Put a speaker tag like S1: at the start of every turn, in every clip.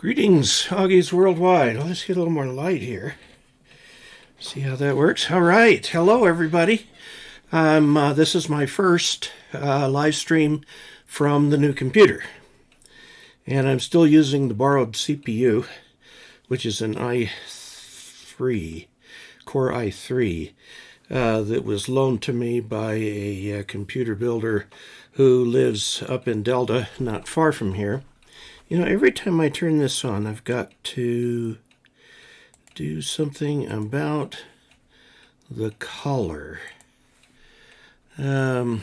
S1: Greetings, Augies worldwide. Let's get a little more light here. See how that works. All right. Hello, everybody. This is my first live stream from the new computer. And I'm still using the borrowed CPU, which is an i3, Core i3, that was loaned to me by a computer builder who lives up in Delta, not far from here. You know, every time I turn this on, I've got to do something about the color. It'd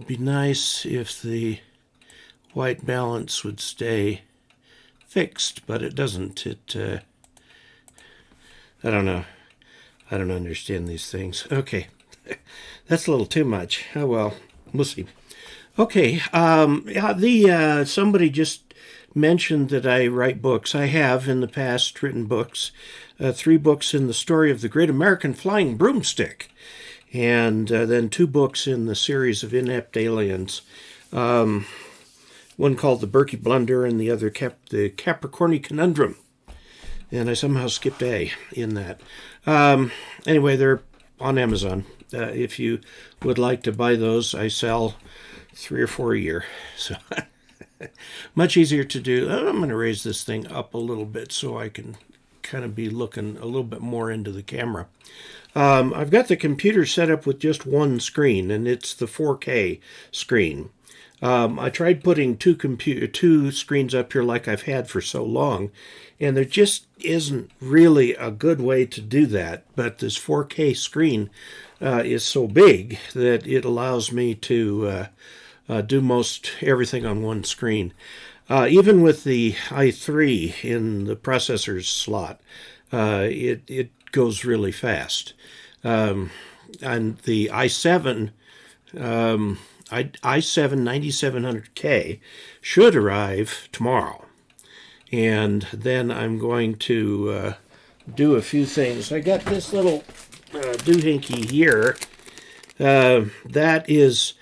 S1: be nice if the white balance would stay fixed, but it doesn't. I don't know. I don't understand these things. Okay, that's a little too much. Oh well, we'll see. Okay, somebody just mentioned that I write books. I have in the past written books, 3 books in the story of the Great American Flying Broomstick, and then 2 books in the series of Inept Aliens. One called The Berkey Blunder and the other The Capricorni Conundrum. And I somehow skipped A in that. Anyway, they're on Amazon. If you would like to buy those, I sell 3 or 4 a year. So much easier to do. I'm going to raise this thing up a little bit so I can kind of be looking a little bit more into the camera. I've got the computer set up with just one screen, and it's the 4K screen. I tried putting two screens up here like I've had for so long, and there just isn't really a good way to do that. But this 4K screen is so big that it allows me to do most everything on one screen. Even with the i3 in the processor's slot, it goes really fast. And the i7 9700K should arrive tomorrow. And then I'm going to do a few things. I got this little doohickey here. That is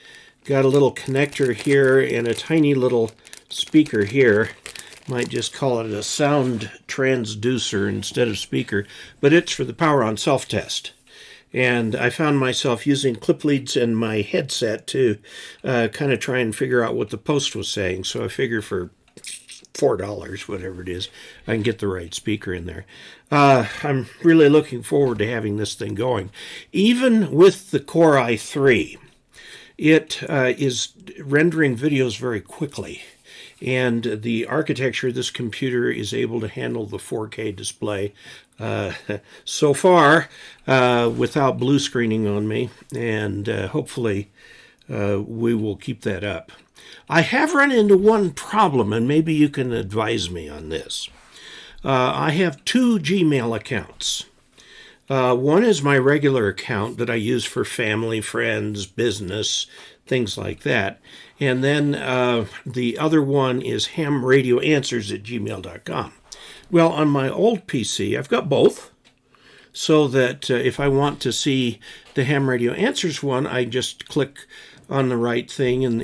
S1: got a little connector here and a tiny little speaker here. Might just call it a sound transducer instead of speaker, but it's for the power on self-test. And I found myself using clip leads in my headset to kind of try and figure out what the post was saying. So I figure for $4, whatever it is, I can get the right speaker in there. I'm really looking forward to having this thing going. Even with the Core i3, it is rendering videos very quickly. And the architecture of this computer is able to handle the 4K display so far without blue screening on me, and hopefully we will keep that up. I have run into one problem, and maybe you can advise me on this. I have 2 Gmail accounts. One is my regular account that I use for family, friends, business, things like that. And then the other one is hamradioanswers@gmail.com. Well, on my old PC, I've got both, so that if I want to see the Ham Radio Answers one, I just click on the right thing in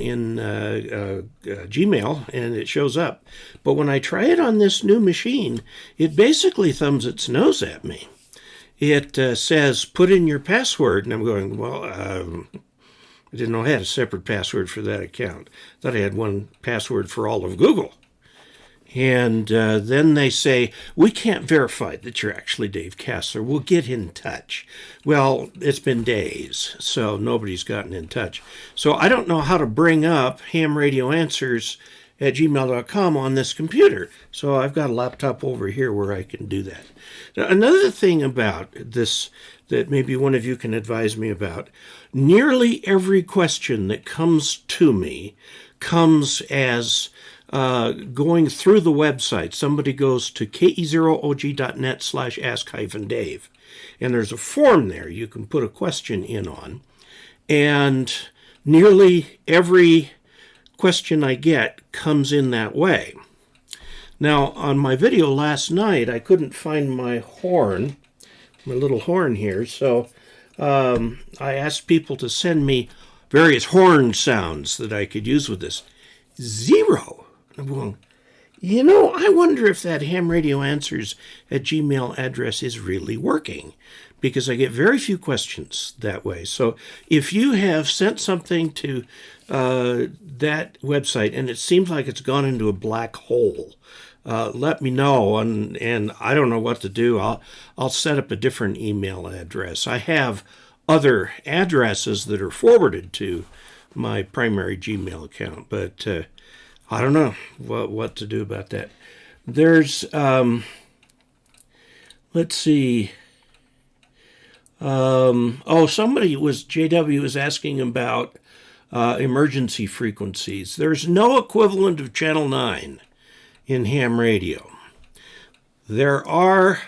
S1: Gmail, and it shows up. But when I try it on this new machine, it basically thumbs its nose at me. It says, put in your password, and I'm going, well, I didn't know I had a separate password for that account. I thought I had one password for all of Google. And then they say, we can't verify that you're actually Dave Kassler. We'll get in touch. Well, it's been days, so nobody's gotten in touch. So I don't know how to bring up hamradioanswers@gmail.com on this computer. So I've got a laptop over here where I can do that. Now, another thing about this that maybe one of you can advise me about, nearly every question that comes to me comes as going through the website. Somebody goes to ke0og.net/ask-dave, and there's a form there you can put a question in on, and nearly every question I get comes in that way. Now, on my video last night, I couldn't find my horn, my little horn here, so I asked people to send me various horn sounds that I could use with this. 0. I'm going, I wonder if that hamradioanswers@gmail address is really working, because I get very few questions that way. So if you have sent something to that website and it seems like it's gone into a black hole, let me know, and I don't know what to do. I'll set up a different email address. I have other addresses that are forwarded to my primary Gmail account, but I don't know what to do about that. There's, let's see. JW was asking about emergency frequencies. There's no equivalent of Channel 9 in ham radio. There are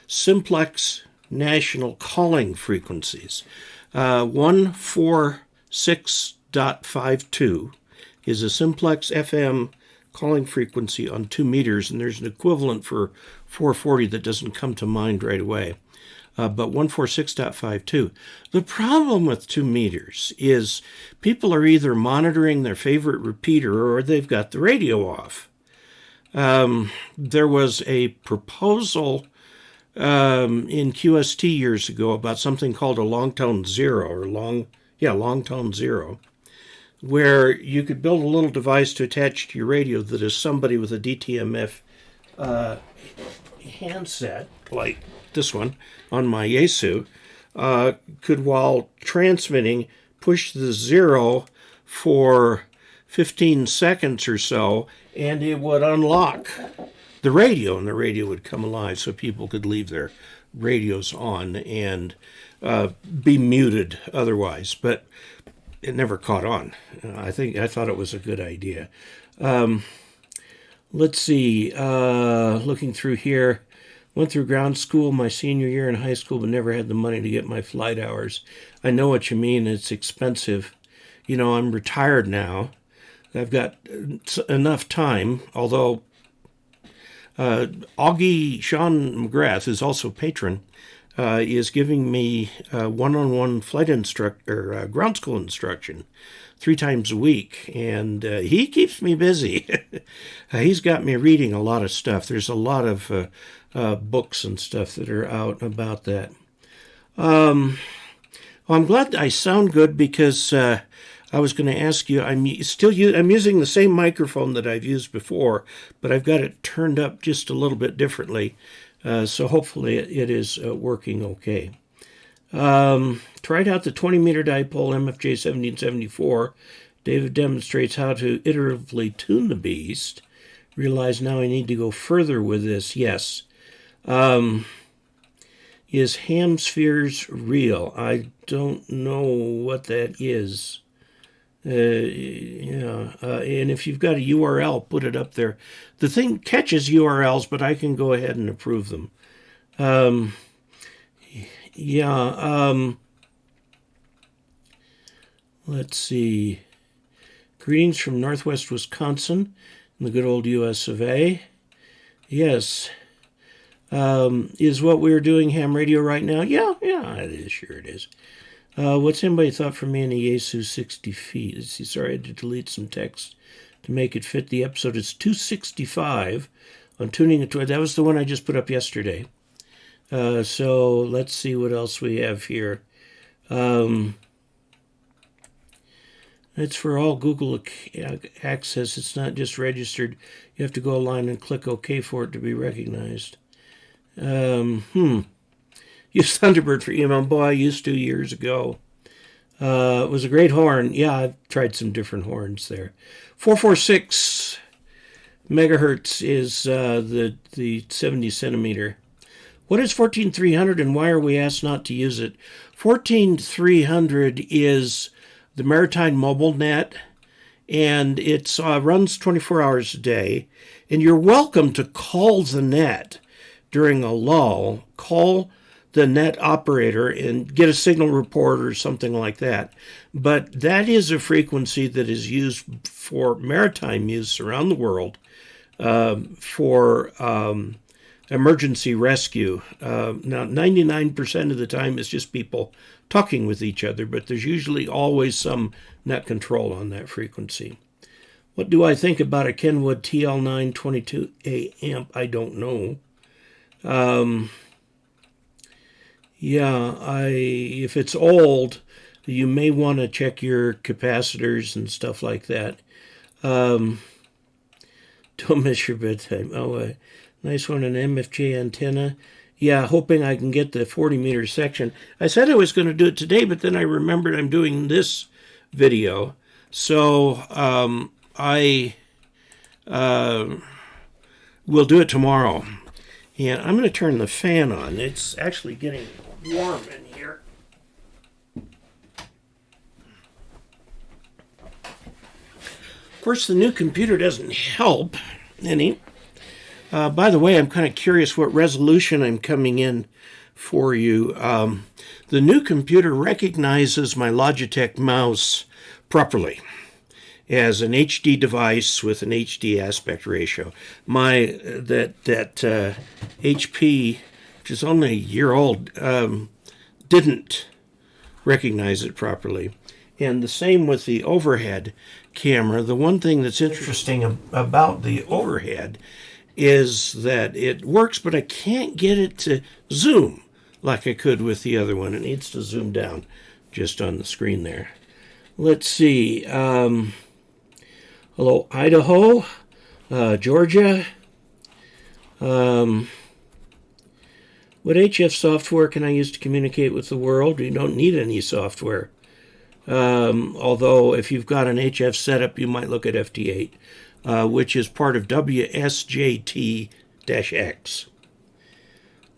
S1: simplex national calling frequencies. 146.52 is a simplex FM calling frequency on 2 meters, and there's an equivalent for 440 that doesn't come to mind right away. But 146.52. The problem with 2 meters is people are either monitoring their favorite repeater or they've got the radio off. There was a proposal in QST years ago about something called a long tone zero, long tone zero, where you could build a little device to attach to your radio that is somebody with a DTMF handset, like this one on my Yaesu, could, while transmitting, push the zero for 15 seconds or so, and it would unlock the radio, and the radio would come alive so people could leave their radios on and be muted otherwise. But it never caught on. I thought it was a good idea. Let's see. Looking through here. Went through ground school my senior year in high school, but never had the money to get my flight hours. I know what you mean. It's expensive. I'm retired now. I've got enough time, although Augie Sean McGrath, who's also a patron, is giving me one-on-one flight instructor, ground school instruction 3 times a week, and he keeps me busy. He's got me reading a lot of stuff. There's a lot of books and stuff that are out about that. I'm glad I sound good, because I was going to ask you, I'm using the same microphone that I've used before, but I've got it turned up just a little bit differently, so hopefully it is working okay. Tried out the 20-meter dipole MFJ 1774. David demonstrates how to iteratively tune the beast. Realize now I need to go further with this. Yes. Is ham spheres real? I don't know what that is. And if you've got a URL, put it up there. The thing catches URLs, but I can go ahead and approve them. Let's see. Greetings from Northwest Wisconsin, in the good old U.S. of A. Yes. Is what we're doing ham radio right now? Yeah, it is. Sure it is. What's anybody thought for me in a Yaesu 60 feet? Sorry, I had to delete some text to make it fit. The episode is 265 on tuning it to it. That was the one I just put up yesterday. So let's see what else we have here. It's for all Google access. It's not just registered. You have to go online and click OK for it to be recognized. Use Thunderbird for email. Boy, I used to years ago. It was a great horn. Yeah, I've tried some different horns there. 446 megahertz is the 70 centimeter. What is 14300 and why are we asked not to use it? 14300 is the Maritime Mobile Net, and it runs 24 hours a day. And you're welcome to call the net during a lull. Call the net operator and get a signal report or something like that. But that is a frequency that is used for maritime use around the world for emergency rescue. Now, 99% of the time it's just people talking with each other, but there's usually always some net control on that frequency. What do I think about a Kenwood TL9 22A amp? I don't know. If it's old, you may want to check your capacitors and stuff like that. Don't miss your bedtime. Nice one, an MFJ antenna. Yeah, hoping I can get the 40-meter section. I said I was going to do it today, but then I remembered I'm doing this video. So I will do it tomorrow. And I'm going to turn the fan on. It's actually getting warm in here. Of course, the new computer doesn't help any. By the way, I'm kind of curious what resolution I'm coming in for you. The new computer recognizes my Logitech mouse properly as an HD device with an HD aspect ratio. That HP, which is only a year old, didn't recognize it properly. And the same with the overhead camera. The one thing that's interesting about the overhead is that it works, but I can't get it to zoom like I could with the other one. It needs to zoom down just on the screen there. Let's see. Hello, Idaho, Georgia. What HF software can I use to communicate with the world? You don't need any software. Although if you've got an HF setup, you might look at FT8. Which is part of WSJT-X.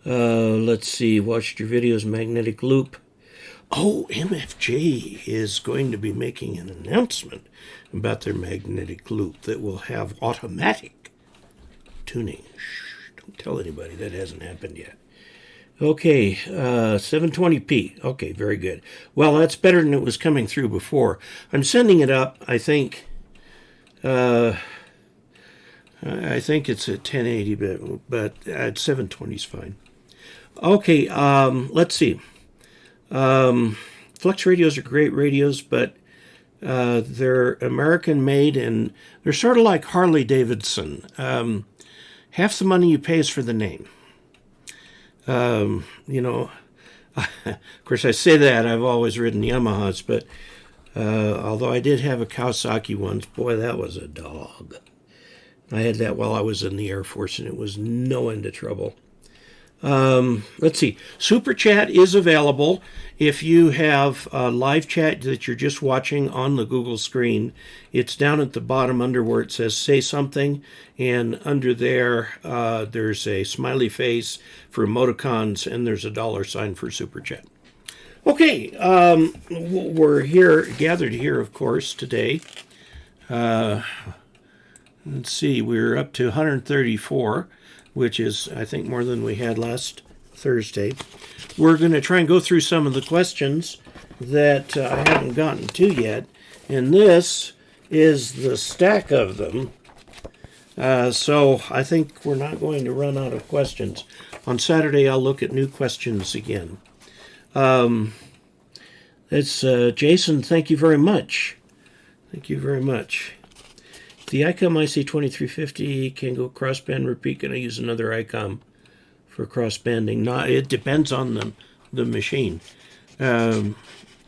S1: Let's see, watched your videos, magnetic loop. Oh, MFJ is going to be making an announcement about their magnetic loop that will have automatic tuning. Shh, don't tell anybody, that hasn't happened yet. Okay, 720p. Okay, very good. Well, that's better than it was coming through before. I'm sending it up, I think it's at 1080, but at 720 is fine. Okay, let's see. Flex radios are great radios, but they're American-made, and they're sort of like Harley-Davidson. Half the money you pay is for the name. Of course, I say that. I've always ridden Yamahas, but although I did have a Kawasaki once, boy, that was a dog. I had that while I was in the Air Force, and it was no end of trouble. Let's see. Super Chat is available. If you have a live chat that you're just watching on the Google screen, it's down at the bottom under where it says Say Something, and under there, there's a smiley face for emoticons, and there's a $sign for Super Chat. Okay, we're gathered here, of course, today. Let's see, we're up to 134, which is, I think, more than we had last Thursday. We're going to try and go through some of the questions that I haven't gotten to yet, and this is the stack of them. So I think we're not going to run out of questions. On Saturday, I'll look at new questions again. Jason, thank you very much. Thank you very much. The ICOM IC2350 can go crossband repeat. Can I use another ICOM for crossbanding? No, it depends on the machine that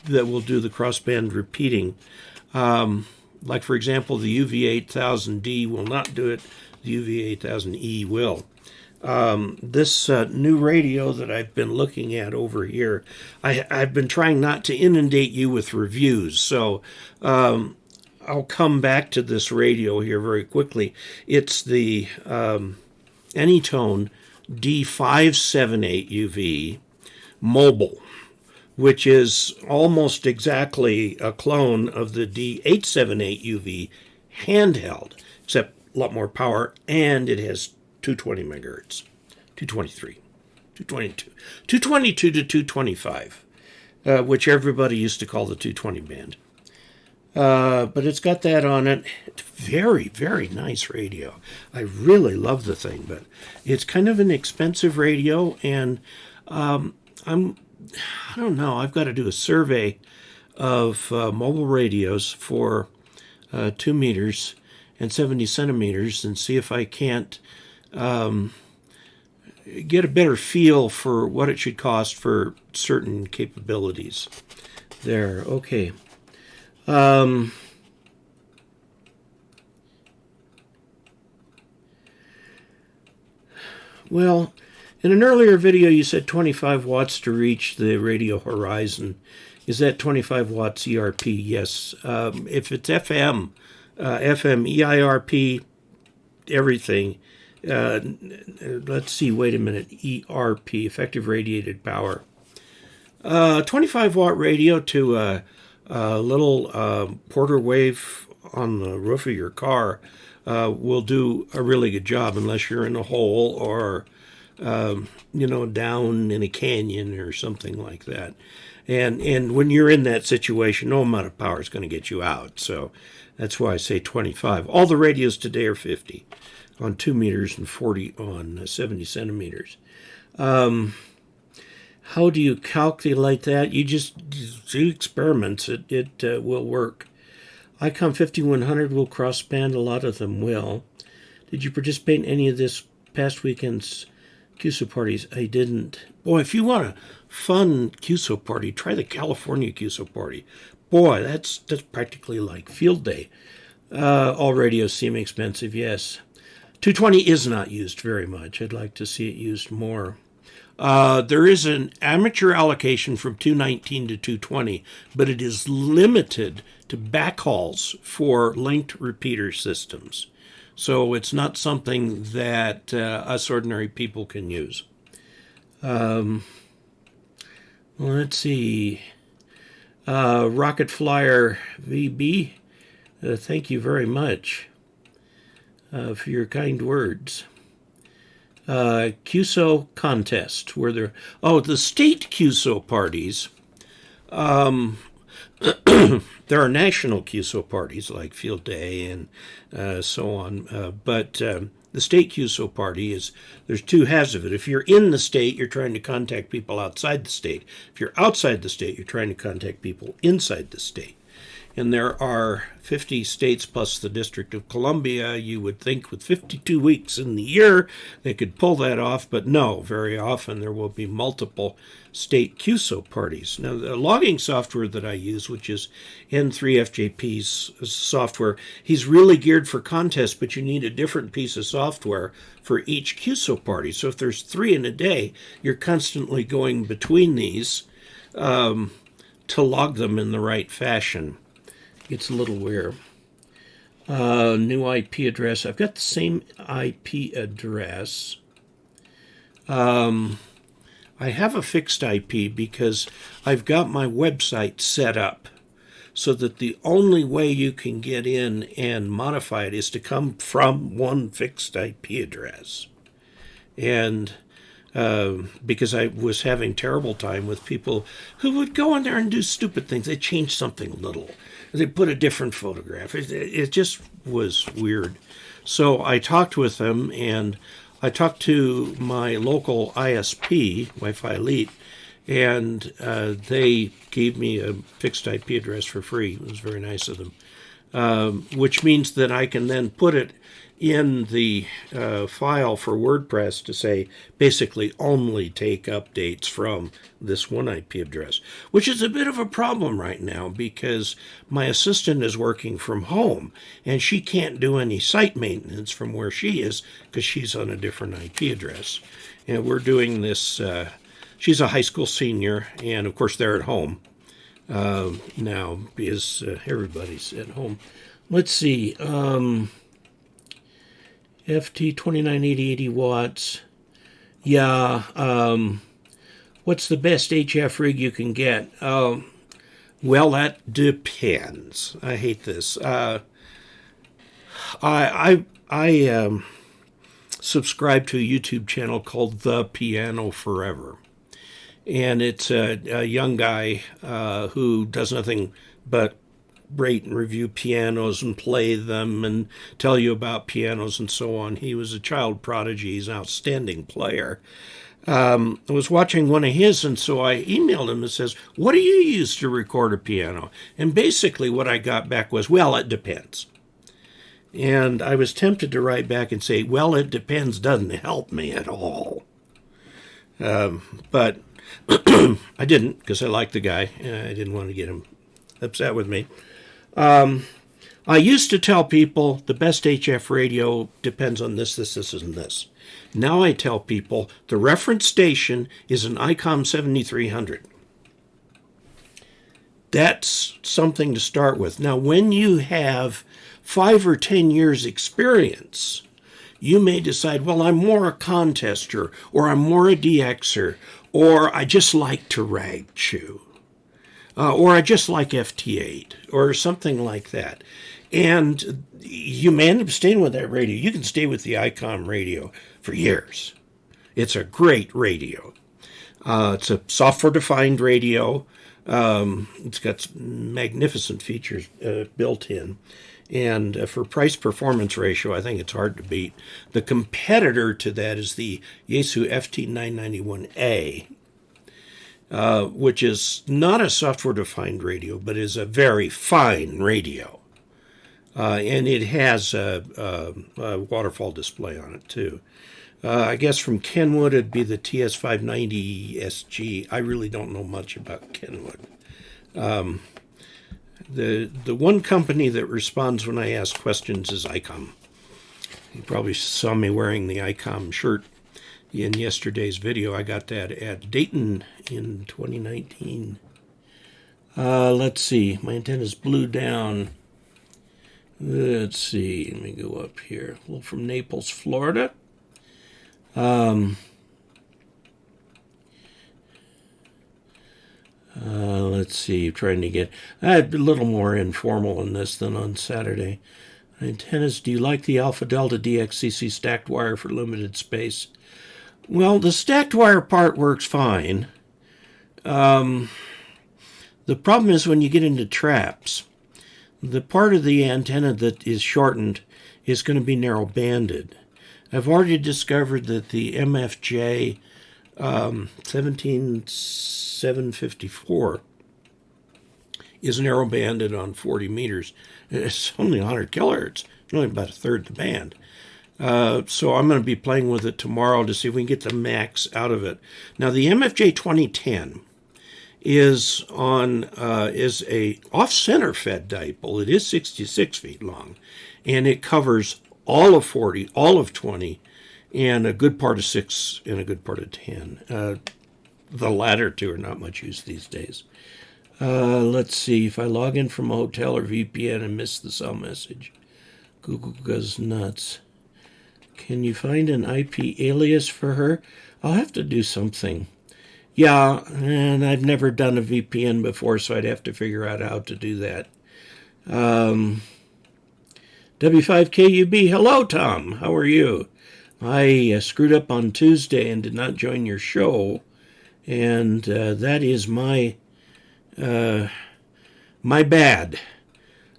S1: will do the crossband repeating. Like, for example, the UV8000D will not do it. The UV8000E will. This new radio that I've been looking at over here, I've been trying not to inundate you with reviews, so I'll come back to this radio here very quickly. It's the Anytone D578UV Mobil, which is almost exactly a clone of the D878UV handheld, except a lot more power, and it has 220 megahertz, 223, 222, 222 to 225, which everybody used to call the 220 band. But it's got that on it. It's very, very nice radio. I really love the thing, but it's kind of an expensive radio, and I don't know, I've got to do a survey of mobile radios for 2 meters and 70 centimeters and see if I can't get a better feel for what it should cost for certain capabilities. There, okay. Well, in an earlier video you said 25 watts to reach the radio horizon. Is that 25 watts ERP? Yes. If it's FM, EIRP, everything. Let's see, wait a minute. ERP, effective radiated power. 25 watt radio to a little Porter wave on the roof of your car will do a really good job, unless you're in a hole or down in a canyon or something like that. And when you're in that situation, no amount of power is going to get you out. So that's why I say 25. All the radios today are 50 on 2 meters and 40 on 70 centimeters. How do you calculate that? You just do experiments. It will work. ICOM 5100 will cross-band. A lot of them will. Did you participate in any of this past weekend's QSO parties? I didn't. Boy, if you want a fun QSO party, try the California QSO party. Boy, that's practically like field day. All radios seem expensive, yes. 220 is not used very much. I'd like to see it used more. There is an amateur allocation from 219 to 220, but it is limited to backhauls for linked repeater systems. So it's not something that us ordinary people can use. Let's see. Rocket Flyer VB, thank you very much for your kind words. QSO contest, where the state QSO parties. There are national QSO parties like Field Day and so on, but the state QSO party there's two halves of it. If you're in the state, you're trying to contact people outside the state. If you're outside the state, you're trying to contact people inside the state. And there are 50 states plus the District of Columbia. You would think with 52 weeks in the year, they could pull that off, but no, very often there will be multiple state QSO parties. Now, the logging software that I use, which is N3FJP's software, he's really geared for contests, but you need a different piece of software for each QSO party. So if there's 3 in a day, you're constantly going between these to log them in the right fashion. It's a little weird. New IP address. I've got the same IP address. I have a fixed IP because I've got my website set up so that the only way you can get in and modify it is to come from one fixed IP address. And because I was having terrible time with people who would go in there and do stupid things. They changed something little. They put a different photograph. It just was weird. So I talked with them, and I talked to my local ISP, Wi-Fi Elite, and they gave me a fixed IP address for free. It was very nice of them, which means that I can then put it in the file for WordPress to say basically only take updates from this one IP address, which is a bit of a problem right now because my assistant is working from home and she can't do any site maintenance from where she is because she's on a different IP address. And we're doing this, she's a high school senior, and of course they're at home now because everybody's at home. Let's see. FT 2980 watts. Yeah. What's the best HF rig you can get? Well, that depends. I hate this. I subscribe to a YouTube channel called The Piano Forever. And it's a young guy who does nothing but rate and review pianos and play them and tell you about pianos and so on. He was a child prodigy. He's an outstanding player. I was watching one of his, and so I emailed him and says, what do you use to record a piano? And basically what I got back was, well, it depends. And I was tempted to write back and say, well, it depends doesn't help me at all. But I didn't, because I liked the guy, and I didn't want to get him upset with me. I used to tell people the best HF radio depends on this, and this. Now I tell people the reference station is an ICOM 7300. That's something to start with. Now, when you have 5 or 10 years experience, you may decide, well, I'm more a contester, or I'm more a DXer, or I just like to rag chew, or I just like FT8, or something like that. And you may end up staying with that radio. You can stay with the ICOM radio for years. It's a great radio. It's a software-defined radio. It's got magnificent features built in. And for price-performance ratio, I think it's hard to beat. The competitor to that is the Yaesu FT991A, which is not a software-defined radio, but is a very fine radio. And it has a waterfall display on it, too. I guess from Kenwood, it'd be the TS590SG. I really don't know much about Kenwood. The one company that responds when I ask questions is ICOM. You probably saw me wearing the ICOM shirt in yesterday's video. I got that at Dayton in 2019. Let's see. My antenna's blue down. Let's see. Let me go up here. Well, from Naples, Florida. Let's see. Trying to get a little more informal in this than on Saturday. Antennas. Do you like the Alpha Delta DXCC stacked wire for limited space? Well, the stacked wire part works fine. The problem is when you get into traps. The part of the antenna that is shortened is going to be narrow banded. I've already discovered that the MFJ 17754 is narrow banded on 40 meters. It's only 100 kilohertz, only about a third the band. So I'm going to be playing with it tomorrow to see if we can get the max out of it. Now the MFJ 2010 is a off-center fed dipole. It is 66 feet long, and it covers all of 40, all of 20, and a good part of 6 and a good part of 10. The latter two are not much used these days. Let's see. If I log in from a hotel or VPN and miss the cell message, Google goes nuts. Can you find an IP alias for her? I'll have to do something. Yeah, and I've never done a VPN before, so I'd have to figure out how to do that. W5KUB, hello, Tom. How are you? I screwed up on Tuesday and did not join your show, and that is my bad.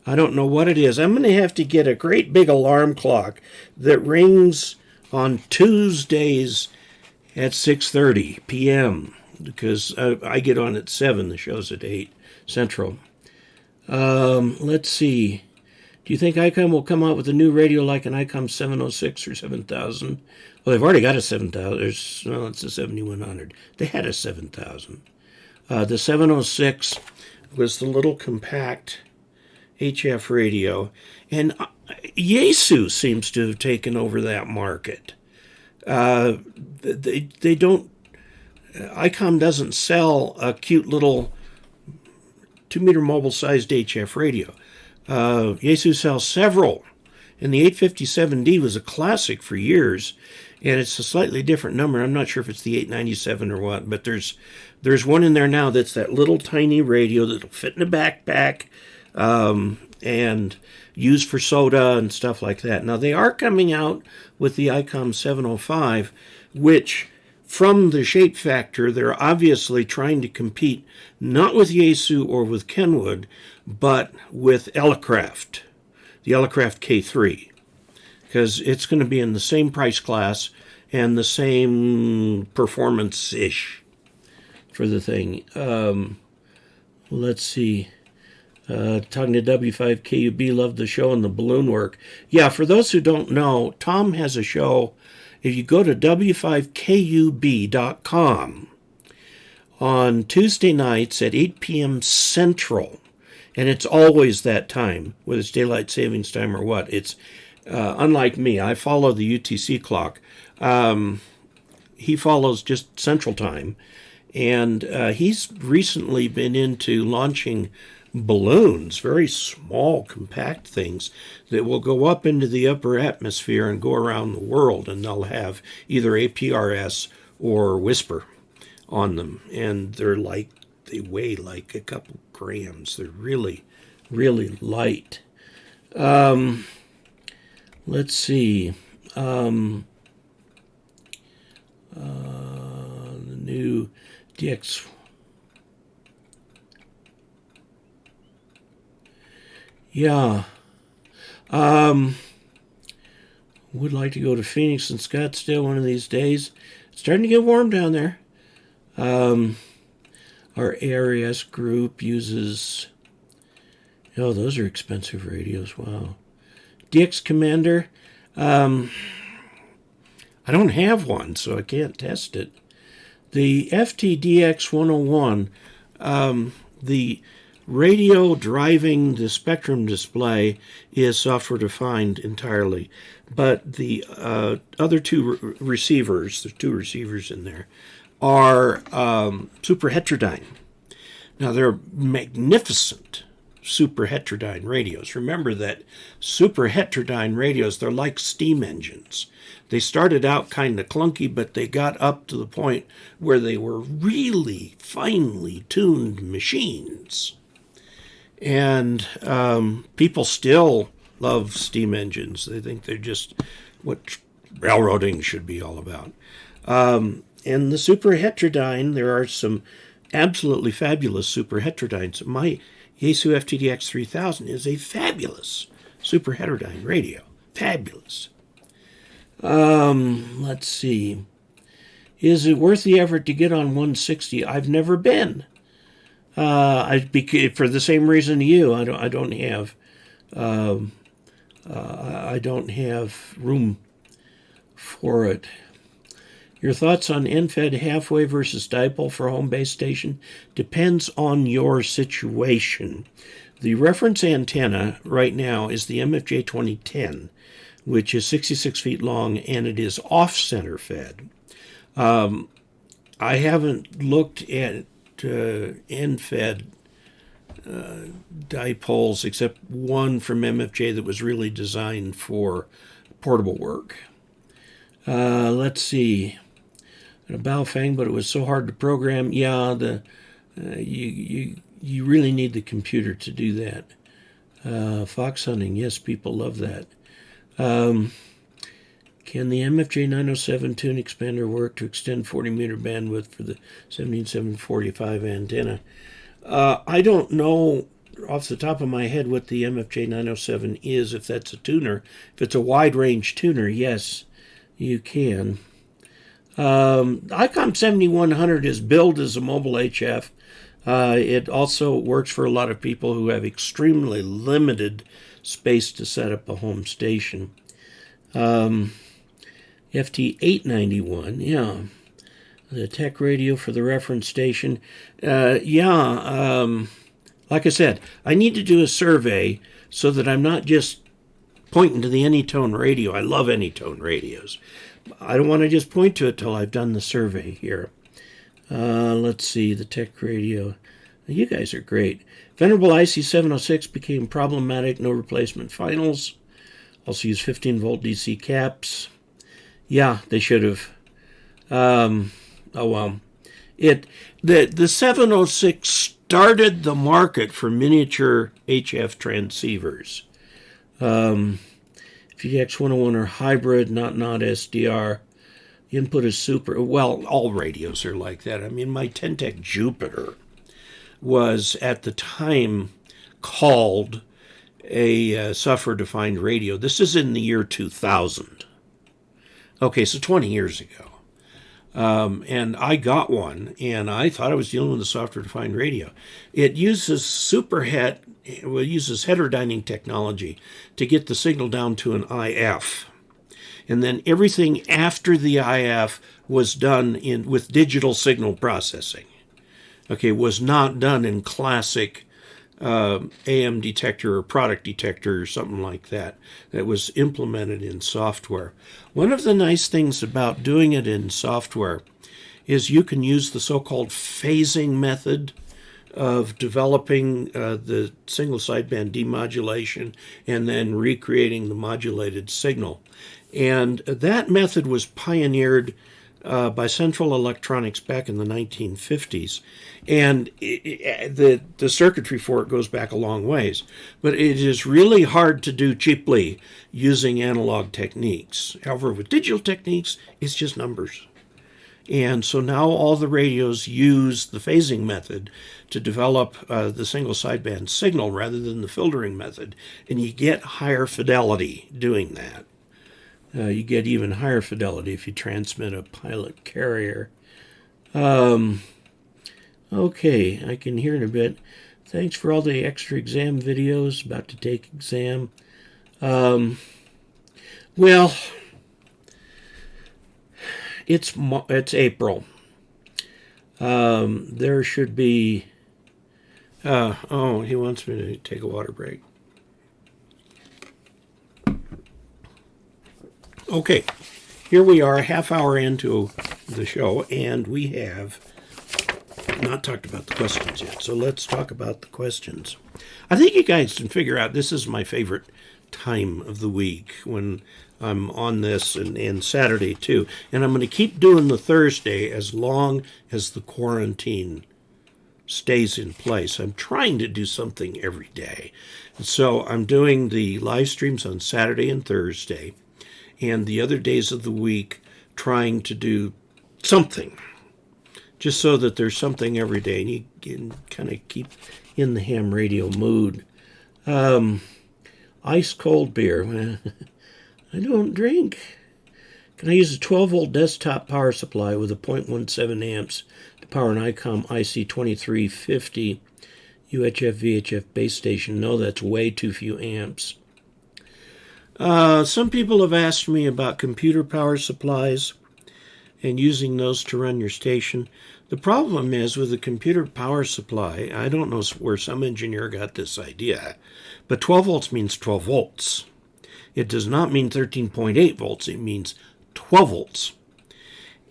S1: I don't know what it is. I'm going to have to get a great big alarm clock that rings on Tuesdays at 6:30 p.m. because I get on at 7. The show's at 8 Central. Let's see. Do you think ICOM will come out with a new radio like an ICOM 706 or 7000? Well, they've already got a 7000. Well, it's a 7100. They had a 7000. The 706 was the little compact HF radio, and Yaesu seems to have taken over that market. They don't. ICOM doesn't sell a cute little 2-meter mobile-sized HF radio. Yaesu sells several, and the 857D was a classic for years, and it's a slightly different number. I'm not sure if it's the 897 or what, but there's one in there now that's that little tiny radio that'll fit in a backpack and used for soda and stuff like that. Now, they are coming out with the ICOM 705, which, from the shape factor, they're obviously trying to compete not with Yaesu or with Kenwood, but with Elecraft, the Elecraft K3, because it's going to be in the same price class and the same performance-ish for the thing. Let's see. Talking to W5KUB, love the show and the balloon work. Yeah, for those who don't know, Tom has a show. If you go to W5KUB.com on Tuesday nights at 8 p.m. Central, and it's always that time, whether it's daylight savings time or what. It's unlike me. I follow the UTC clock. He follows just Central Time, and he's recently been into launching balloons, very small, compact things that will go up into the upper atmosphere and go around the world, and they'll have either APRS or Whisper on them, and they weigh like a couple grams. They're really, really light. Let's see. The new DX. Yeah. Would like to go to Phoenix and Scottsdale one of these days. It's starting to get warm down there. Our ARS group uses... Oh, those are expensive radios. Wow. DX Commander. I don't have one, so I can't test it. The FTDX 101, the radio driving the spectrum display is software defined entirely, but the other two receivers, there's two receivers in there, are super heterodyne. Now they're magnificent super heterodyne radios. Remember that super heterodyne radios, they're like steam engines. They started out kind of clunky, but they got up to the point where they were really finely tuned machines. And people still love steam engines. They think they're just what railroading should be all about. And the super heterodyne, there are some absolutely fabulous super heterodynes. My Yaesu FTDX 3000 is a fabulous super heterodyne radio. Fabulous. Let's see. Is it worth the effort to get on 160? I've never been. For the same reason you, I don't have room for it. Your thoughts on end-fed halfway versus dipole for home base station depends on your situation. The reference antenna right now is the MFJ 2010, which is 66 feet long, and it is off-center fed. I haven't looked at end-fed dipoles except one from MFJ that was really designed for portable work. Let's see. A Baofeng, but it was so hard to program. Yeah, you really need the computer to do that. Fox hunting, yes, people love that. Can the MFJ 907 tune expander work to extend 40 meter bandwidth for the 17745 antenna? I don't know off the top of my head what the MFJ 907 is, if that's a tuner. If it's a wide range tuner, yes, you can. ICOM 7100 is billed as a mobile HF. It also works for a lot of people who have extremely limited space to set up a home station. FT891, yeah. The tech radio for the reference station. Like I said, I need to do a survey so that I'm not just pointing to the Anytone radio. I love Anytone radios. I don't want to just point to it till I've done the survey here. Let's see, the tech radio. You guys are great. Venerable IC706 became problematic, no replacement finals. Also use 15-volt DC caps. Yeah, they should have. Oh, well. The 706 started the market for miniature HF transceivers. FTX 101 are hybrid, not SDR. The input is super. Well, all radios are like that. I mean, my Tentec Jupiter was at the time called a software-defined radio. This is in the year 2000. Okay, so 20 years ago. And I got one, and I thought I was dealing with a software-defined radio. It uses it uses heterodyning technology to get the signal down to an IF. And then everything after the IF was done with digital signal processing. Okay, was not done in classic AM detector or product detector or something like that. That was implemented in software. One of the nice things about doing it in software is you can use the so-called phasing method of developing the single sideband demodulation and then recreating the modulated signal. And that method was pioneered by Central Electronics back in the 1950s. And the circuitry for it goes back a long ways. But it is really hard to do cheaply using analog techniques. However, with digital techniques, it's just numbers. And so now all the radios use the phasing method to develop the single sideband signal rather than the filtering method. And you get higher fidelity doing that. You get even higher fidelity if you transmit a pilot carrier. Okay, I can hear in a bit. Thanks for all the extra exam videos. About to take exam. Well, it's April. There should be... oh, he wants me to take a water break. Okay, here we are, a half hour into the show, and we have not talked about the questions yet. So let's talk about the questions. I think you guys can figure out this is my favorite time of the week when I'm on this, and Saturday too. And I'm going to keep doing the Thursday as long as the quarantine stays in place. I'm trying to do something every day. So I'm doing the live streams on Saturday and Thursday, and the other days of the week trying to do something, just so that there's something every day, and you can kind of keep in the ham radio mood. Ice cold beer. I don't drink. Can I use a 12-volt desktop power supply with a 0.17 amps to power an ICOM IC2350 UHF VHF base station? No, that's way too few amps. Some people have asked me about computer power supplies and using those to run your station. The problem is with the computer power supply, I don't know where some engineer got this idea, but 12 volts means 12 volts. It does not mean 13.8 volts. It means 12 volts.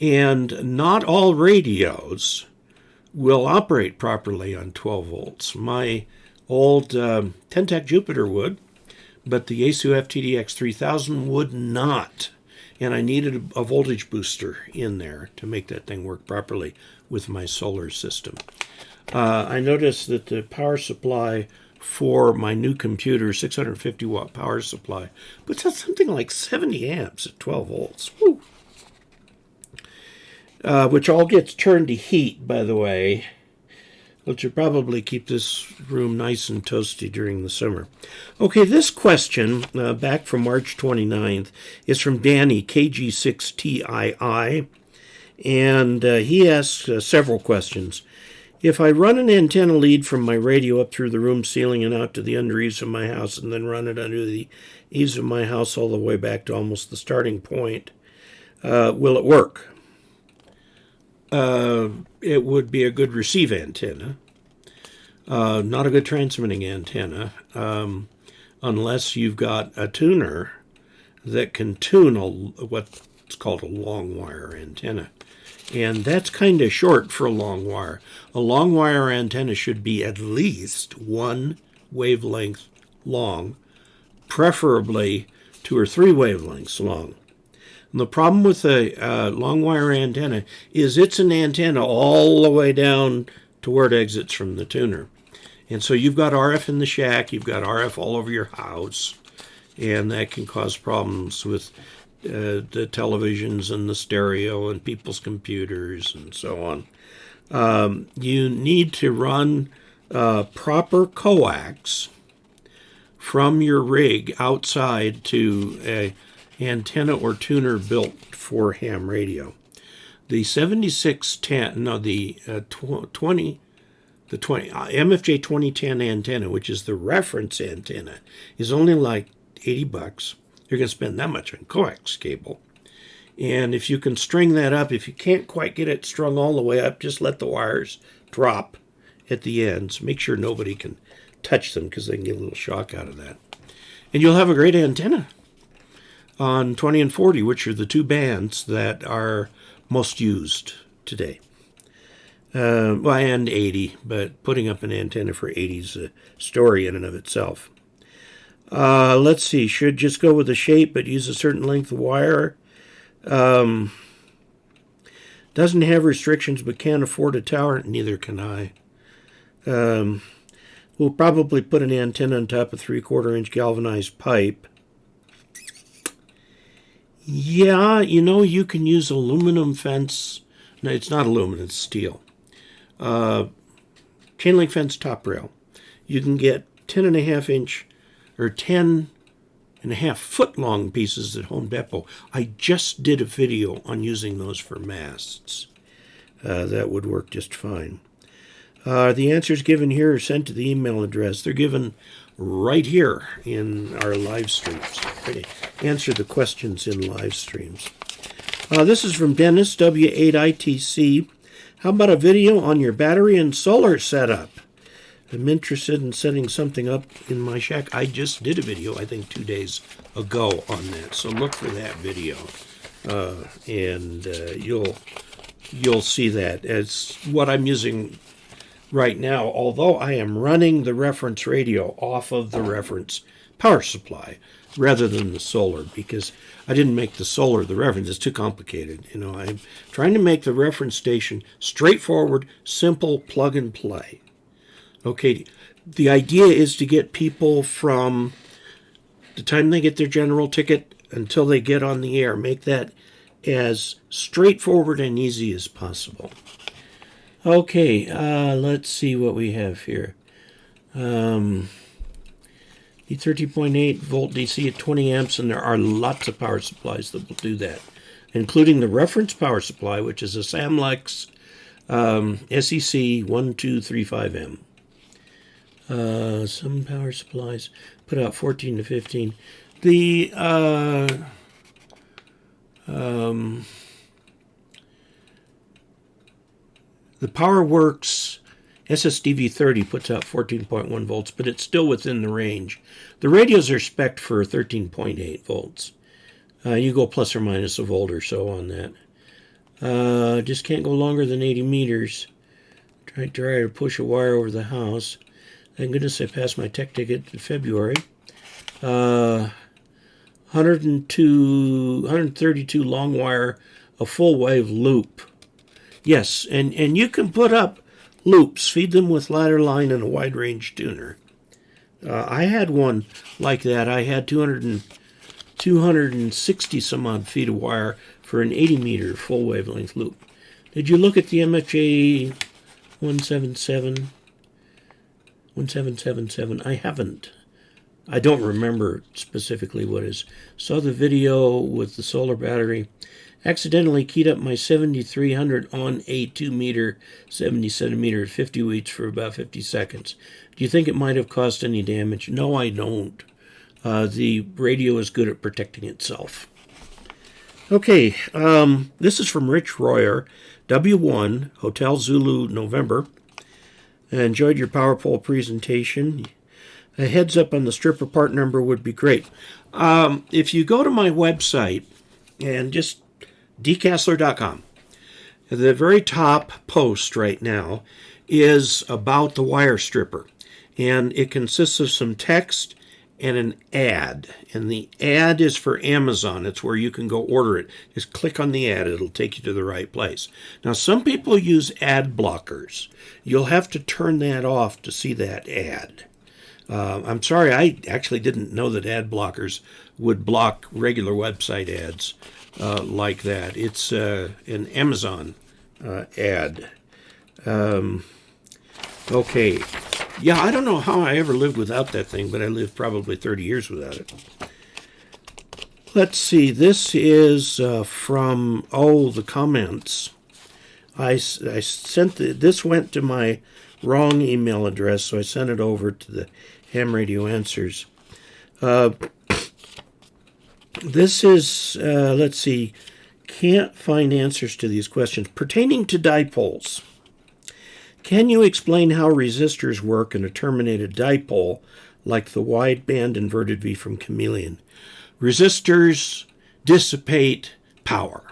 S1: And not all radios will operate properly on 12 volts. My old Ten-Tec Jupiter would, but the Yaesu FTDX 3000 would not. And I needed a voltage booster in there to make that thing work properly with my solar system. I noticed that the power supply for my new computer, 650 watt power supply, puts out something like 70 amps at 12 volts. Woo. Which all gets turned to heat, by the way, which will probably keep this room nice and toasty during the summer. Okay, this question, back from March 29th, is from Danny, KG6TII, and he asks several questions. If I run an antenna lead from my radio up through the room ceiling and out to the under eaves of my house, and then run it under the eaves of my house all the way back to almost the starting point, will it work? It would be a good receive antenna, not a good transmitting antenna, unless you've got a tuner that can tune what's called a long wire antenna. And that's kind of short for a long wire. A long wire antenna should be at least one wavelength long, preferably 2 or 3 wavelengths long. And the problem with a long wire antenna is it's an antenna all the way down to where it exits from the tuner. And so you've got RF in the shack, you've got RF all over your house, and that can cause problems with the televisions and the stereo and people's computers and so on. You need to run proper coax from your rig outside to a antenna or tuner built for ham radio. The 7610, no, the 20, the 20 MFJ 2010 antenna, which is the reference antenna, is only like $80. You're going to spend that much on coax cable. And if you can string that up, if you can't quite get it strung all the way up, just let the wires drop at the ends. Make sure nobody can touch them because they can get a little shock out of that. And you'll have a great antenna on 20 and 40, which are the two bands that are most used today. Well, and 80, but putting up an antenna for 80 is a story in and of itself. Let's see, should just go with the shape, but use a certain length of wire. Doesn't have restrictions, but can't afford a tower. Neither can I. We'll probably put an antenna on top of 3/4 inch galvanized pipe. Yeah, you know, you can use aluminum fence. No, it's not aluminum, it's steel. Chain link fence top rail. You can get 10.5 inch or 10.5 foot long pieces at Home Depot. I just did a video on using those for masts. That would work just fine. The answers given here are sent to the email address. They're given right here in our live streams. Okay. Answer the questions in live streams. This is from Dennis, W8ITC. How about a video on your battery and solar setup? I'm interested in setting something up in my shack. I just did a video, I think 2 days ago on that. So look for that video. And you'll see that. As what I'm using right now, although I am running the reference radio off of the reference power supply rather than the solar, because I didn't make the solar the reference. It's too complicated. You know, I'm trying to make the reference station straightforward, simple, plug and play. Okay, the idea is to get people from the time they get their general ticket until they get on the air. Make that as straightforward and easy as possible. Okay, let's see what we have here. The 13.8 volt DC at 20 amps, and there are lots of power supplies that will do that, including the reference power supply, which is a Samlex SEC 1235M. Some power supplies put out 14 to 15. The PowerWorks SSDV30 puts out 14.1 volts, but it's still within the range. The radios are spec'd for 13.8 volts. You go plus or minus a volt or so on that. Just can't go longer than 80 meters. Try to push a wire over the house. Thank goodness I passed my tech ticket in February. 132 long wire, a full wave loop. Yes, and you can put up loops, feed them with ladder line and a wide range tuner. I had one like that. I had 260 some odd feet of wire for an 80 meter full wavelength loop. Did you look at the MFJ 1777? I haven't. I don't remember specifically what is. Saw the video with the solar battery. Accidentally keyed up my 7300 on a 2 meter, 70 centimeter, 50 watts for about 50 seconds. Do you think it might have caused any damage? No, I don't. The radio is good at protecting itself. Okay, this is from Rich Royer, W1, Hotel Zulu, November. I enjoyed your power pole presentation. A heads up on the stripper part number would be great. If you go to my website and just dcasler.com, the very top post right now is about the wire stripper, and it consists of some text and an ad, and the ad is for Amazon. It's where you can go order it. Just click on the ad, it'll take you to the right place. Now, some people use ad blockers. You'll have to turn that off to see that ad. I'm sorry, I actually didn't know that ad blockers would block regular website ads like that. It's an Amazon ad. Okay. Yeah, I don't know how I ever lived without that thing, but I lived probably 30 years without it. Let's see. This is from, the comments. I sent this went to my wrong email address, so I sent it over to the Ham Radio Answers. This is, let's see, can't find answers to these questions. Pertaining to dipoles, can you explain how resistors work in a terminated dipole, like the wideband inverted V from Chameleon? Resistors dissipate power.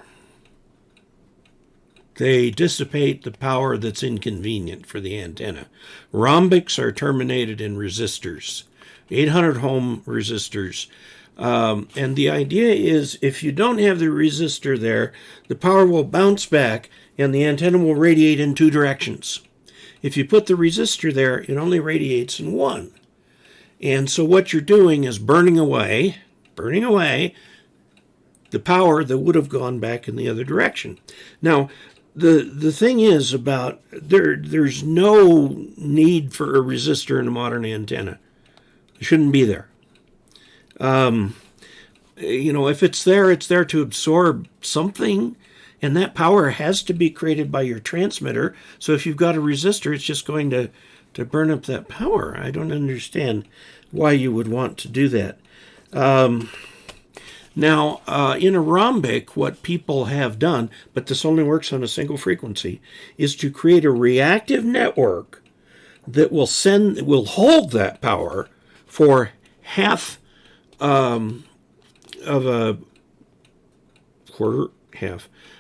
S1: They dissipate the power that's inconvenient for the antenna. Rhombics are terminated in resistors, 800 ohm resistors. And the idea is if you don't have the resistor there, the power will bounce back and the antenna will radiate in two directions. If you put the resistor there, it only radiates in one. And so what you're doing is burning away the power that would have gone back in the other direction. Now, the thing is about there's no need for a resistor in a modern antenna. It shouldn't be there. If it's there to absorb something, and that power has to be created by your transmitter. So if you've got a resistor, it's just going to burn up that power. I don't understand why you would want to do that. Now, in a rhombic, what people have done, but this only works on a single frequency, is to create a reactive network that will hold that power for half of a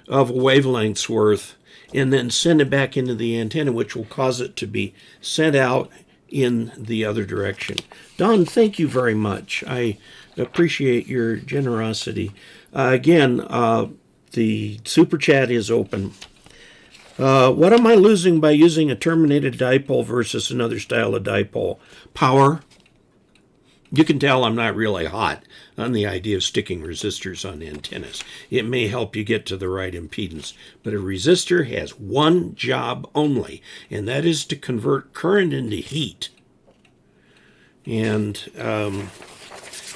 S1: wavelength's worth, and then send it back into the antenna, which will cause it to be sent out in the other direction. Don, thank you very much. I appreciate your generosity. Again, the super chat is open. What am I losing by using a terminated dipole versus another style of dipole? Power. You can tell I'm not really hot on the idea of sticking resistors on antennas. It may help you get to the right impedance, but a resistor has one job only, and that is to convert current into heat. And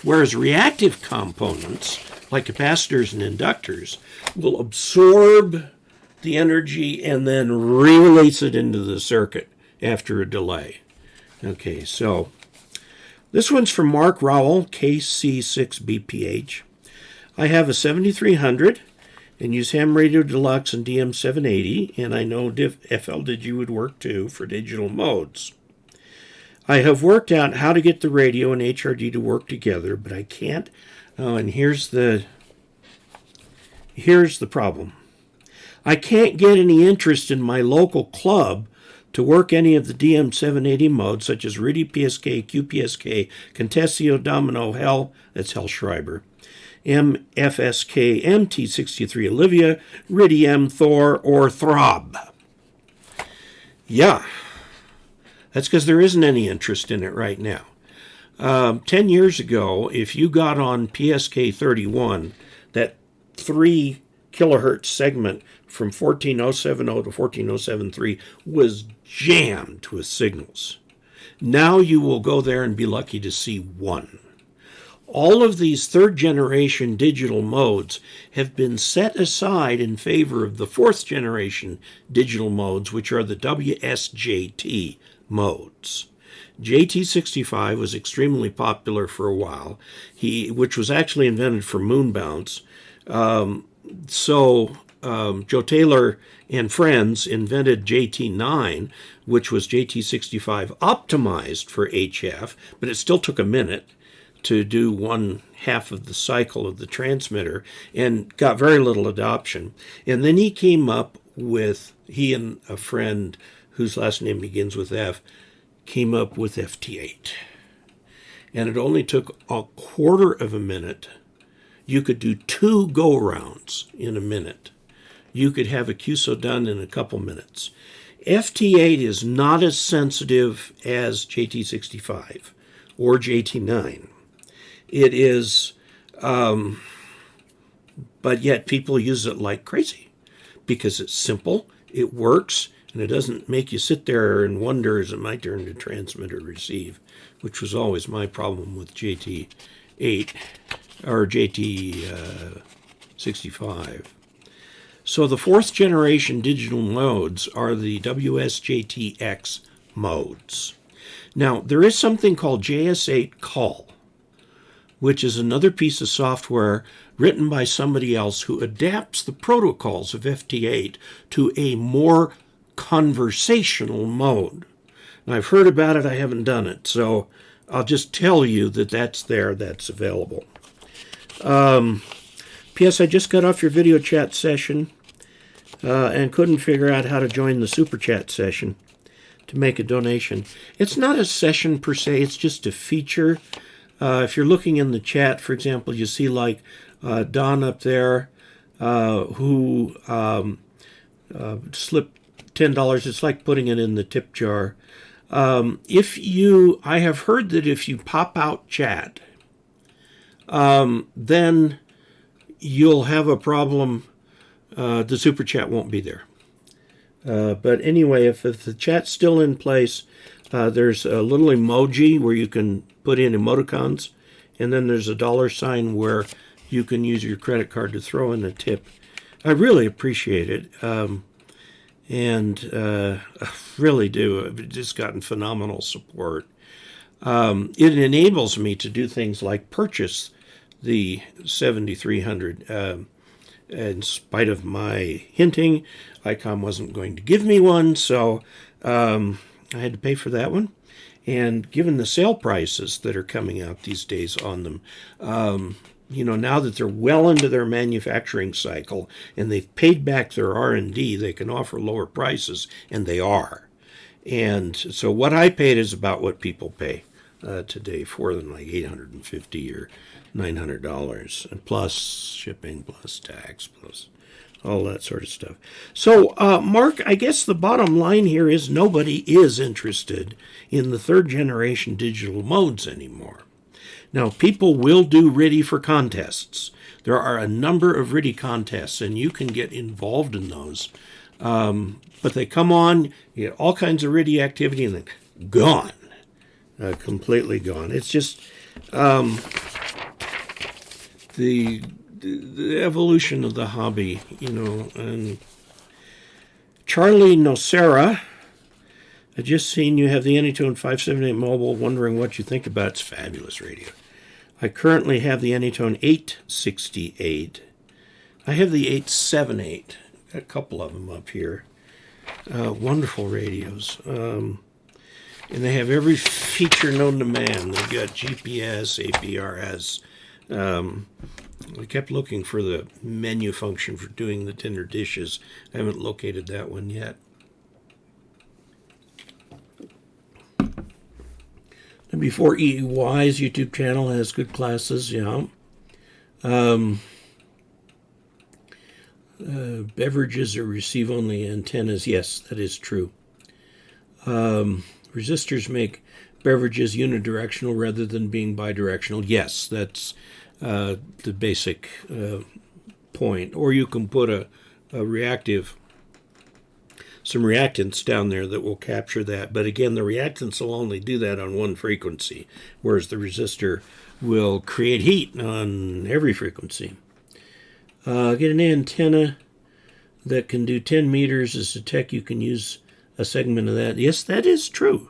S1: whereas reactive components, like capacitors and inductors, will absorb the energy and then release it into the circuit after a delay. Okay, so this one's from Mark Rowell, KC6BPH. I have a 7300 and use Ham Radio Deluxe and DM780, and I know FLDigi would work too for digital modes. I have worked out how to get the radio and HRD to work together, but I can't. Oh, and here's the problem. I can't get any interest in my local club to work any of the DM780 modes, such as Rudy PSK, QPSK, Contessio, Domino, that's Hellschreiber, MFSK, MT63, Olivia, Ridium, Thor, or Throb. Yeah, that's because there isn't any interest in it right now. 10 years ago, if you got on PSK 31, that 3 kilohertz segment from 14070 to 14073 was jammed with signals. Now you will go there and be lucky to see one. All of these third-generation digital modes have been set aside in favor of the fourth-generation digital modes, which are the WSJT modes. JT65 was extremely popular for a while, which was actually invented for moon bounce. So Joe Taylor and friends invented JT9, which was JT65 optimized for HF, but it still took a minute to do one half of the cycle of the transmitter and got very little adoption. And then he and a friend whose last name begins with F, came up with FT8. And it only took a quarter of a minute. You could do 2 go-rounds in a minute. You could have a QSO done in a couple minutes. FT8 is not as sensitive as JT65 or JT9. It is, but yet people use it like crazy because it's simple, it works, and it doesn't make you sit there and wonder, is it my turn to transmit or receive, which was always my problem with JT8 or JT65. So the 4th generation digital modes are the WSJTX modes. Now, there is something called JS8 Call, which is another piece of software written by somebody else who adapts the protocols of FT8 to a more conversational mode. Now, I've heard about it, I haven't done it, so I'll just tell you that that's there, that's available. P.S. I just got off your video chat session and couldn't figure out how to join the super chat session to make a donation. It's not a session per se, it's just a feature. If you're looking in the chat, for example, you see like Don up there who slipped $10. It's like putting it in the tip jar. I have heard that if you pop out chat, then you'll have a problem. The super chat won't be there. But anyway, if the chat's still in place, there's a little emoji where you can put in emoticons, and then there's a $ where you can use your credit card to throw in a tip. I really appreciate it, and I really do. I've just gotten phenomenal support. It enables me to do things like purchase the 7300. In spite of my hinting, ICOM wasn't going to give me one, so I had to pay for that one. And given the sale prices that are coming out these days on them, now that they're well into their manufacturing cycle and they've paid back their R&D, they can offer lower prices, and they are. And so what I paid is about what people pay today for them, like $850 or $900, and plus shipping, plus tax, plus all that sort of stuff. So, Mark, I guess the bottom line here is nobody is interested in the 3rd generation digital modes anymore. Now, people will do RTTY for contests. There are a number of RTTY contests, and you can get involved in those. But they come on, you get all kinds of RTTY activity, and then gone. Completely gone. It's just the evolution of the hobby, and Charlie Nocera, I just seen you have the Anytone 578 Mobil, wondering what you think about its fabulous radio. I currently have the Anytone 868. I have the 878, got a couple of them up here. Wonderful radios. And they have every feature known to man. They've got GPS, APRS. I kept looking for the menu function for doing the dinner dishes. I haven't located that one yet. And before EY's YouTube channel has good classes, yeah. Beverages or receive-only antennas. Yes, that is true. Resistors make beverages unidirectional rather than being bidirectional. Yes, that's the basic point. Or you can put a some reactants down there that will capture that. But again, the reactants will only do that on one frequency, whereas the resistor will create heat on every frequency. Get an antenna that can do 10 meters as a tech. You can use a segment of that. Yes, that is true.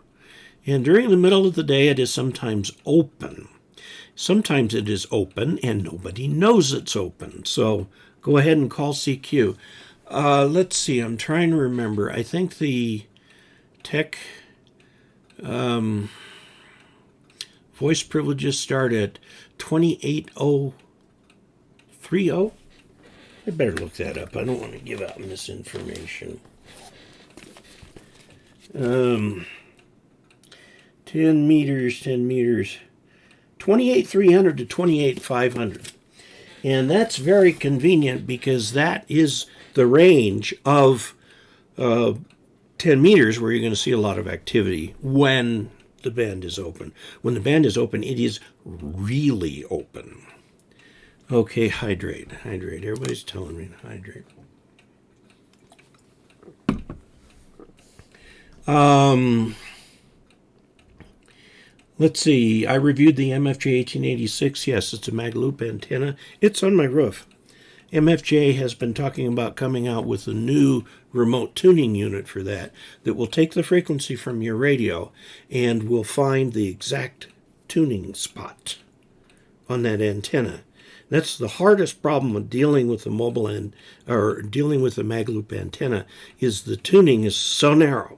S1: And during the middle of the day, it is sometimes open. Sometimes it is open and nobody knows it's open. So go ahead and call CQ. Let's see, I'm trying to remember. I think the tech voice privileges start at 28030. I better look that up. I don't want to give out misinformation. 10 meters, 28300 to 28500. And that's very convenient because that is the range of 10 meters where you're going to see a lot of activity when the band is open. When the band is open, it is really open. Okay, hydrate. Everybody's telling me to hydrate. Let's see. I reviewed the MFJ 1886. Yes, it's a mag loop antenna. It's on my roof. MFJ has been talking about coming out with a new remote tuning unit for that will take the frequency from your radio and will find the exact tuning spot on that antenna. That's the hardest problem with dealing with the Mobil or dealing with the mag loop antenna, is the tuning is so narrow.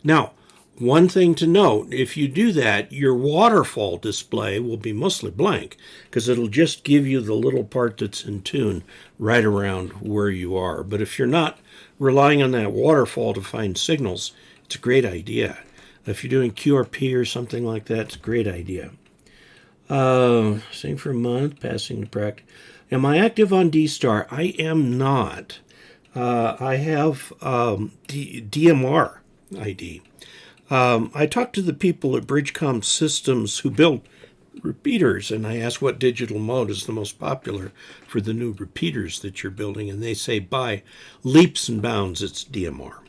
S1: Now, one thing to note, if you do that, your waterfall display will be mostly blank because it'll just give you the little part that's in tune right around where you are. But if you're not relying on that waterfall to find signals, it's a great idea. If you're doing QRP or something like that, it's a great idea. Same for a month, passing to practice. Am I active on D-Star? I am not. I have DMR ID. I talked to the people at Bridgecom Systems who build repeaters, and I asked what digital mode is the most popular for the new repeaters that you're building, and they say by leaps and bounds it's DMR.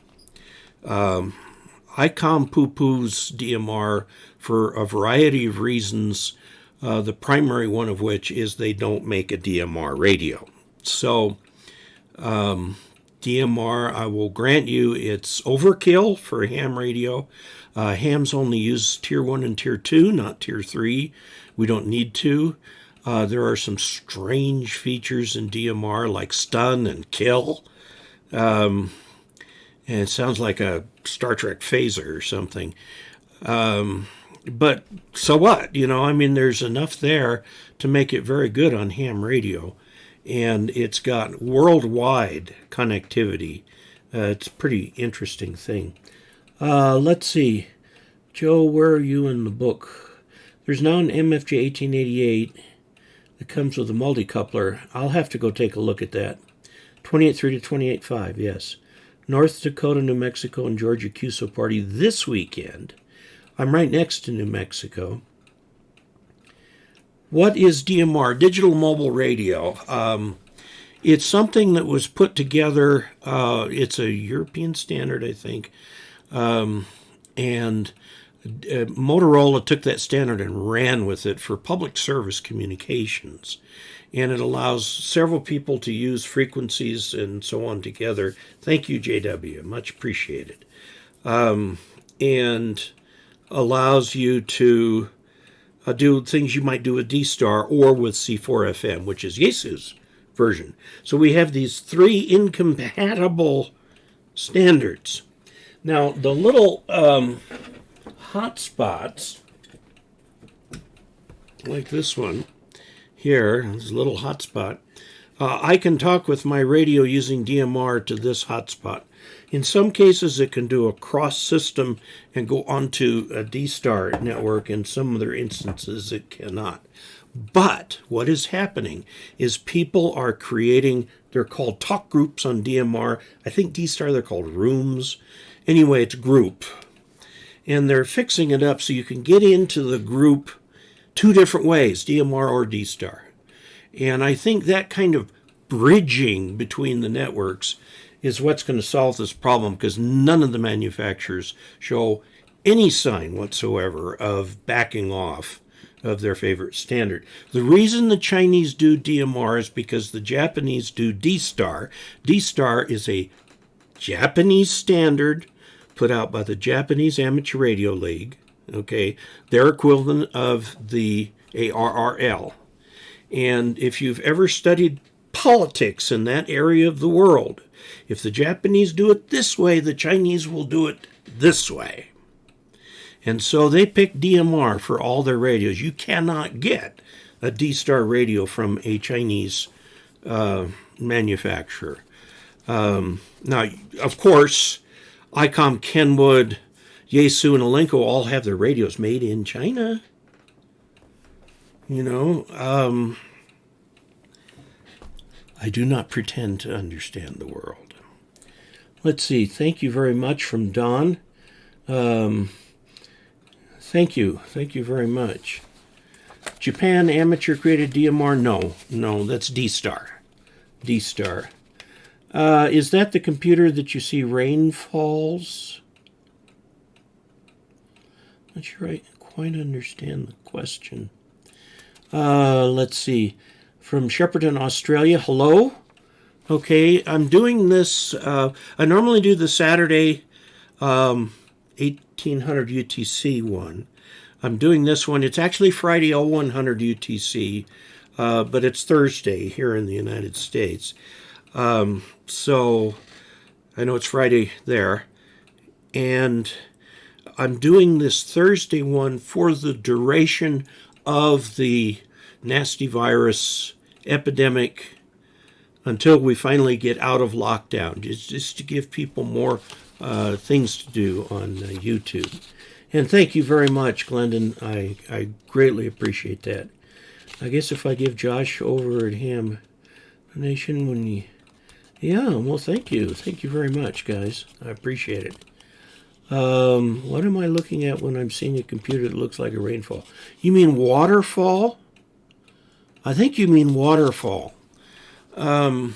S1: ICOM poo-poos DMR for a variety of reasons, the primary one of which is they don't make a DMR radio. So DMR, I will grant you, it's overkill for a ham radio. Hams only use Tier 1 and Tier 2, not Tier 3. We don't need to. There are some strange features in DMR like stun and kill. And it sounds like a Star Trek phaser or something. But so what? There's enough there to make it very good on ham radio. And it's got worldwide connectivity. It's a pretty interesting thing. Let's see. Joe, where are you in the book? There's now an MFJ 1888 that comes with a multi-coupler. I'll have to go take a look at that. 28.3 to 28.5, yes. North Dakota, New Mexico, and Georgia QSO party this weekend. I'm right next to New Mexico. What is DMR? Digital Mobile Radio. It's something that was put together. It's a European standard, I think. And Motorola took that standard and ran with it for public service communications. And it allows several people to use frequencies and so on together. Thank you, JW. Much appreciated. And allows you to do things you might do with D-Star or with C4FM, which is Yaesu's version. So we have these three incompatible standards. Now, the little hotspots, like this one here, this little hotspot, I can talk with my radio using DMR to this hotspot. In some cases, it can do a cross system and go onto a D-Star network. In some other instances, it cannot. But what is happening is people are creating, they're called talk groups on DMR. I think D-Star, they're called rooms. Anyway, it's group. And they're fixing it up so you can get into the group two different ways, DMR or D-Star. And I think that kind of bridging between the networks is what's going to solve this problem, because none of the manufacturers show any sign whatsoever of backing off of their favorite standard. The reason the Chinese do DMR is because the Japanese do D-Star. D-Star is a Japanese standard put out by the Japanese Amateur Radio League, okay, their equivalent of the ARRL. And if you've ever studied politics in that area of the world, if the Japanese do it this way, the Chinese will do it this way. And so they pick DMR for all their radios. You cannot get a D-Star radio from a Chinese manufacturer. Now, of course, ICOM, Kenwood, Yaesu, and Alenco all have their radios made in China. I do not pretend to understand the world. Let's see. Thank you very much from Don. Thank you. Thank you very much. Japan Amateur created DMR? No, that's D-Star. D-Star. Is that the computer that you see rainfalls? Not sure I quite understand the question. Let's see. From Shepparton, Australia. Hello. Okay, I'm doing this. I normally do the Saturday 1800 UTC one. I'm doing this one. It's actually Friday 0100 UTC, but it's Thursday here in the United States. So I know it's Friday there. And I'm doing this Thursday one for the duration of the nasty virus epidemic until we finally get out of lockdown, just to give people more things to do on YouTube. And thank you very much, Glendon. I greatly appreciate that. I guess if I give Josh over at Ham Nation when you... Yeah, well, thank you. Thank you very much, guys. I appreciate it. What am I looking at when I'm seeing a computer that looks like a rainfall? You mean waterfall? I think you mean waterfall. I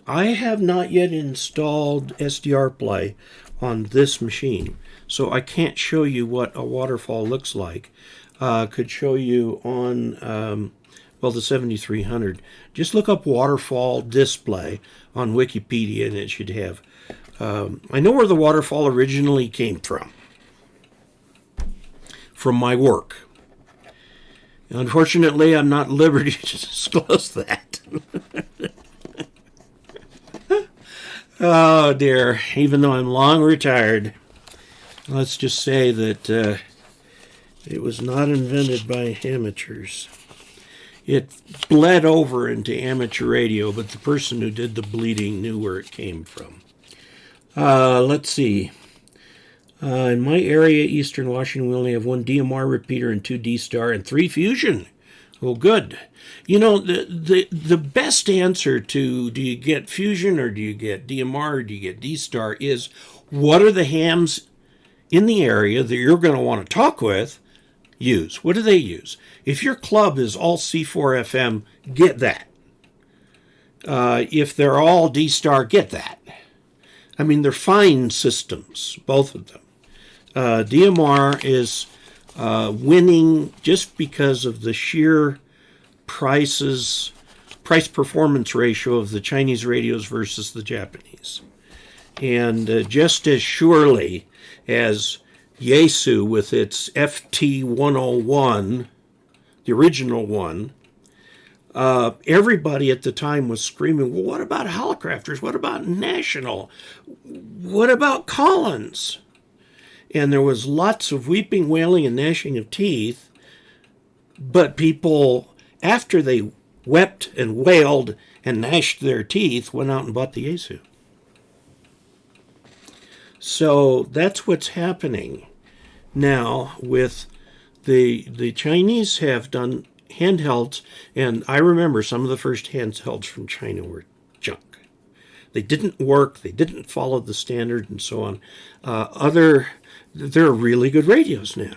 S1: have not yet installed SDR Play on this machine, so I can't show you what a waterfall looks like. Could show you on, the 7300. Just look up waterfall display on Wikipedia, and it should have. I know where the waterfall originally came from my work. Unfortunately, I'm not at liberty to disclose that. Oh, dear. Even though I'm long retired, let's just say that it was not invented by amateurs. It bled over into amateur radio, but the person who did the bleeding knew where it came from. Let's see. In my area, Eastern Washington, we only have one DMR repeater and 2 D-Star and 3 Fusion. Well, good. You know, the best answer to do you get Fusion or do you get DMR or do you get D-Star is what are the hams in the area that you're going to want to talk with use? What do they use? If your club is all C4FM, get that. If they're all D-Star, get that. I mean, they're fine systems, both of them. DMR is winning just because of the sheer price-performance ratio of the Chinese radios versus the Japanese. And just as surely as Yaesu with its FT101, the original one, everybody at the time was screaming, well, what about Holocrafters? What about National? What about Collins? And there was lots of weeping, wailing, and gnashing of teeth. But people, after they wept and wailed and gnashed their teeth, went out and bought the Yaesu. So that's what's happening now with the Chinese have done handhelds, and I remember some of the first handhelds from China were junk. They didn't work, they didn't follow the standard, and so on. They're really good radios now.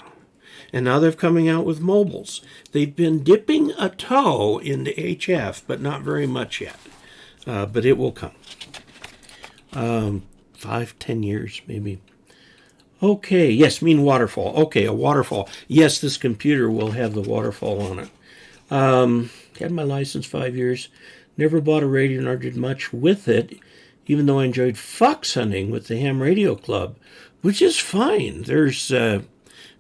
S1: And now they're coming out with Mobils. They've been dipping a toe into HF, but not very much yet. But it will come. 5-10 years, maybe. Okay, yes, mean waterfall. Okay, a waterfall. Yes, this computer will have the waterfall on it. Had my license 5 years. Never bought a radio nor did much with it, even though I enjoyed fox hunting with the Ham Radio Club, which is fine. There's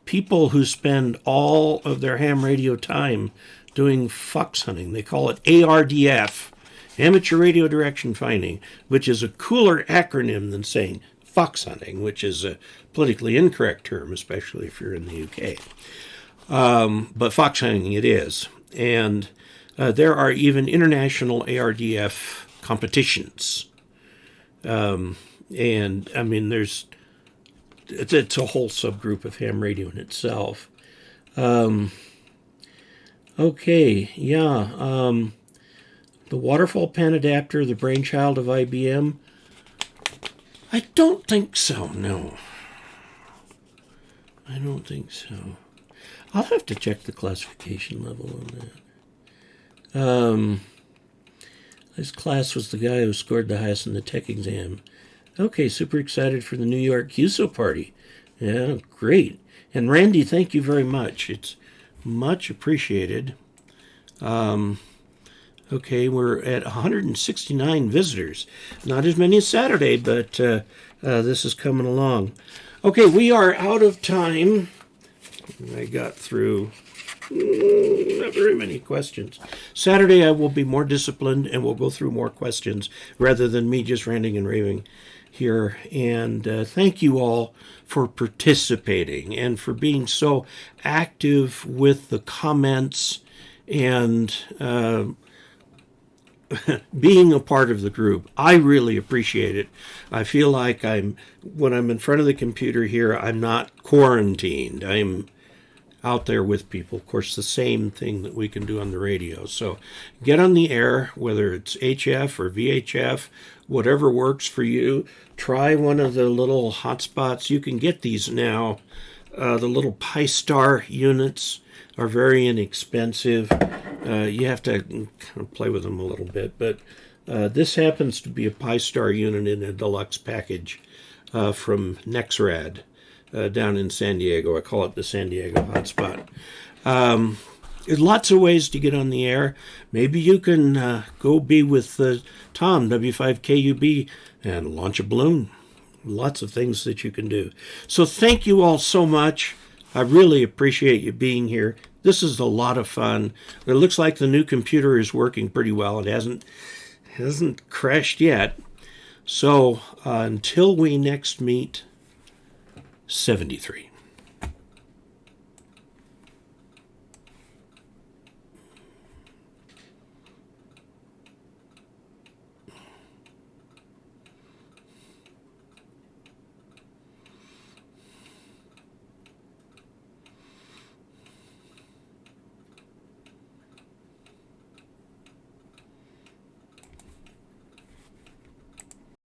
S1: people who spend all of their ham radio time doing fox hunting. They call it ARDF, Amateur Radio Direction Finding, which is a cooler acronym than saying fox hunting, which is a politically incorrect term, especially if you're in the UK. But fox hunting it is. And there are even international ARDF competitions. And, I mean, it's a whole subgroup of ham radio in itself. Okay, yeah. The waterfall pan adapter, the brainchild of IBM? I don't think so, no. I don't think so. I'll have to check the classification level on that. This class was the guy who scored the highest in the tech exam. Okay, super excited for the New York QSO party. Yeah, great. And Randy, thank you very much. It's much appreciated. Okay, we're at 169 visitors. Not as many as Saturday, but this is coming along. Okay, we are out of time. I got through not very many questions. Saturday I will be more disciplined and we'll go through more questions rather than me just ranting and raving here. And thank you all for participating and for being so active with the comments and being a part of the group. I really appreciate it. I feel like when I'm in front of the computer here, I'm not quarantined. I'm out there with people. Of course, the same thing that we can do on the radio. So get on the air, whether it's HF or VHF, whatever works for you. Try one of the little hotspots. You can get these now. The little Pi-Star units are very inexpensive. You have to kind of play with them a little bit, but this happens to be a Pi-Star unit in a deluxe package from Nexrad down in San Diego. I call it the San Diego hotspot. There's lots of ways to get on the air. Maybe you can go be with Tom, W5KUB, and launch a balloon. Lots of things that you can do. So thank you all so much. I really appreciate you being here. This is a lot of fun. It looks like the new computer is working pretty well. It hasn't crashed yet. So until we next meet, 73.